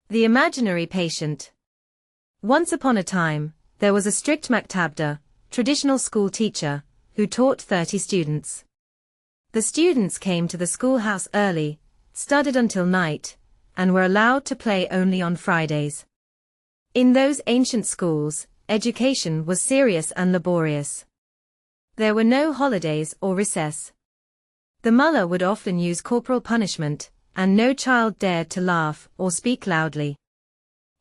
The imaginary patient. Once upon a time, there was a strict maktabda, traditional school teacher, who taught 30 students. The students came to the schoolhouse early, studied until night, and were allowed to play only on Fridays. In those ancient schools, education was serious and laborious. There were no holidays or recess. The mullah would often use corporal punishment, and no child dared to laugh or speak loudly.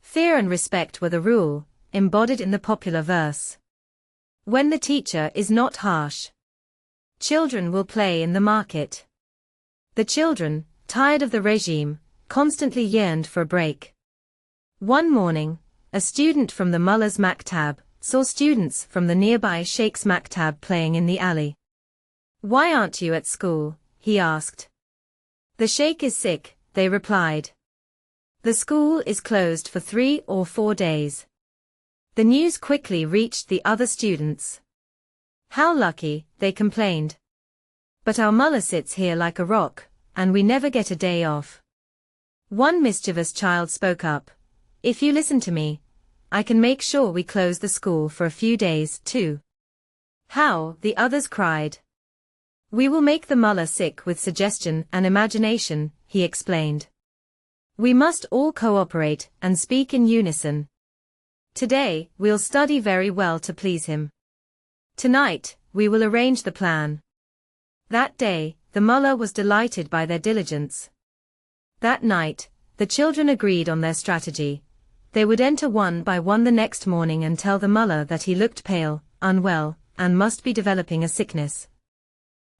Fear and respect were the rule, embodied in the popular verse. When the teacher is not harsh, children will play in the market. The children, tired of the regime, constantly yearned for a break. One morning, a student from the mullah's maktab saw students from the nearby sheikh's maktab playing in the alley. "Why aren't you at school?" he asked. "The sheikh is sick," they replied. "The school is closed for 3 or 4 days." The news quickly reached the other students. "How lucky," they complained. "But our mullah sits here like a rock, and we never get a day off." One mischievous child spoke up. "If you listen to me, I can make sure we close the school for a few days, too." "How?" the others cried. "We will make the mullah sick with suggestion and imagination," he explained. "We must all cooperate and speak in unison. Today, we'll study very well to please him. Tonight, we will arrange the plan." That day, the mullah was delighted by their diligence. That night, the children agreed on their strategy. They would enter one by one the next morning and tell the mullah that he looked pale, unwell, and must be developing a sickness.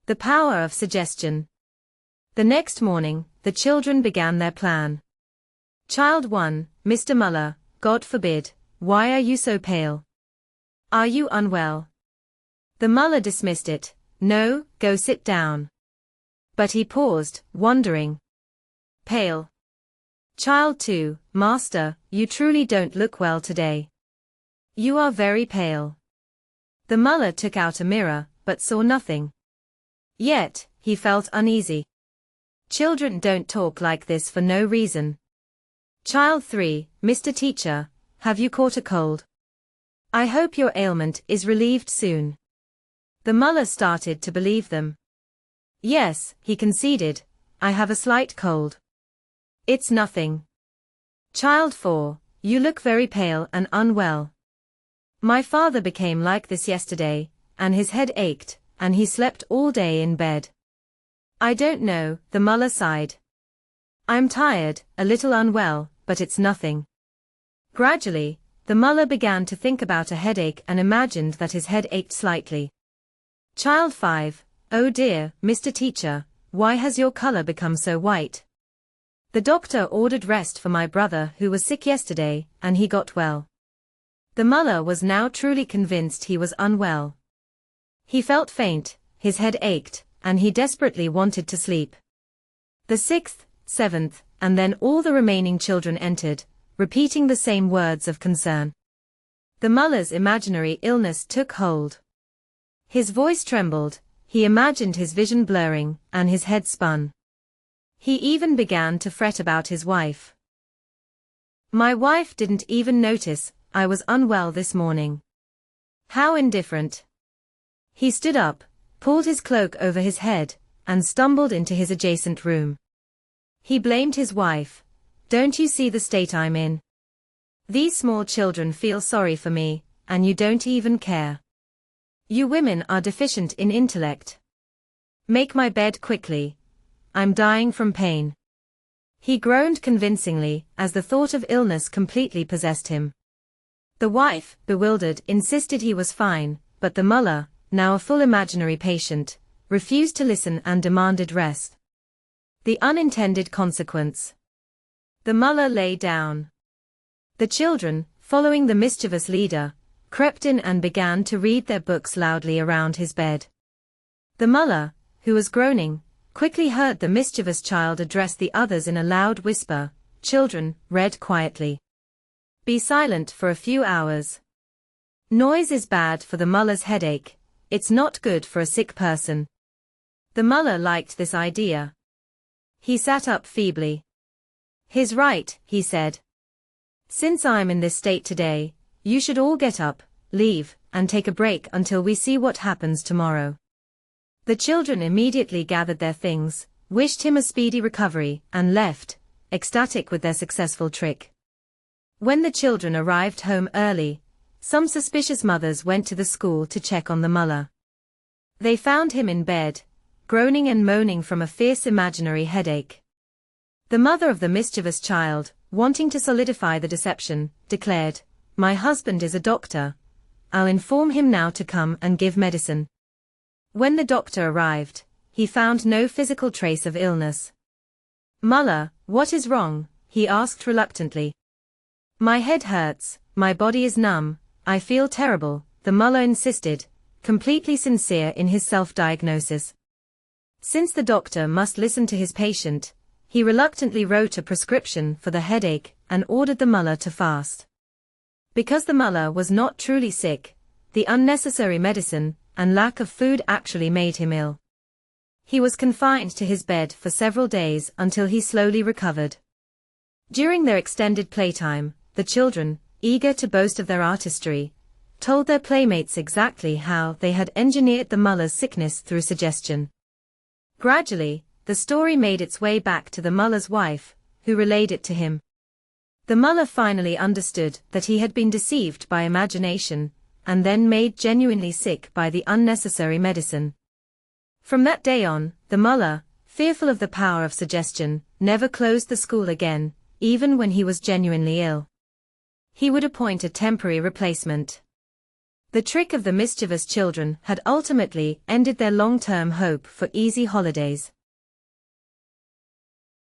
The power of suggestion. The next morning, the children began their plan. Child 1, "Mr. Mullah, God forbid, why are you so pale? Are you unwell?" The mullah dismissed it. "No, go sit down." But he paused, wondering. "Pale. Child 2, "Master, you truly don't look well today. You are very pale." The mullah took out a mirror, but saw nothing. Yet, he felt uneasy. Children don't talk like this for no reason. Child 3, "Mr. Teacher, have you caught a cold? I hope your ailment is relieved soon." The mullah started to believe them. "Yes," he conceded, "I have a slight cold. It's nothing." Child 4, "You look very pale and unwell. My father became like this yesterday, and his head ached, and he slept all day in bed." "I don't know," the mullah sighed. "I'm tired, a little unwell, but it's nothing." Gradually, the mullah began to think about a headache and imagined that his head ached slightly. Child 5, "Oh dear, Mr. Teacher, why has your color become so white? The doctor ordered rest for my brother who was sick yesterday, and he got well." The mullah was now truly convinced he was unwell. He felt faint, his head ached, and he desperately wanted to sleep. The 6th, 7th, and then all the remaining children entered, repeating the same words of concern. The mullah's imaginary illness took hold. His voice trembled, he imagined his vision blurring, and his head spun. He even began to fret about his wife. "My wife didn't even notice I was unwell this morning. How indifferent." He stood up, pulled his cloak over his head, and stumbled into his adjacent room. He blamed his wife. "Don't you see the state I'm in? These small children feel sorry for me, and you don't even care. You women are deficient in intellect. Make my bed quickly. I'm dying from pain." He groaned convincingly, as the thought of illness completely possessed him. The wife, bewildered, insisted he was fine, but the mullah, now a full imaginary patient, refused to listen and demanded rest. The unintended consequence. The mullah lay down. The children, following the mischievous leader, crept in and began to read their books loudly around his bed. The mullah, who was groaning, quickly heard the mischievous child address the others in a loud whisper. "Children, read quietly. Be silent for a few hours. Noise is bad for the mullah's headache, it's not good for a sick person." The mullah liked this idea. He sat up feebly. "He's right," he said. Since I'm in this state today, you should all get up, leave, and take a break until we see what happens tomorrow. The children immediately gathered their things, wished him a speedy recovery, and left, ecstatic with their successful trick. When the children arrived home early, some suspicious mothers went to the school to check on the mullah. They found him in bed, groaning and moaning from a fierce imaginary headache. The mother of the mischievous child, wanting to solidify the deception, declared, "My husband is a doctor. I'll inform him now to come and give medicine." When the doctor arrived, he found no physical trace of illness. "Mullah, what is wrong?" he asked reluctantly. "My head hurts, my body is numb, I feel terrible," the mullah insisted, completely sincere in his self-diagnosis. Since the doctor must listen to his patient, he reluctantly wrote a prescription for the headache and ordered the mullah to fast. Because the mullah was not truly sick, the unnecessary medicine and lack of food actually made him ill. He was confined to his bed for several days until he slowly recovered. During their extended playtime, the children, eager to boast of their artistry, told their playmates exactly how they had engineered the mullah's sickness through suggestion. Gradually, the story made its way back to the mullah's wife, who relayed it to him. The mullah finally understood that he had been deceived by imagination, and then made genuinely sick by the unnecessary medicine. From that day on, the mullah, fearful of the power of suggestion, never closed the school again, even when he was genuinely ill. He would appoint a temporary replacement. The trick of the mischievous children had ultimately ended their long-term hope for easy holidays.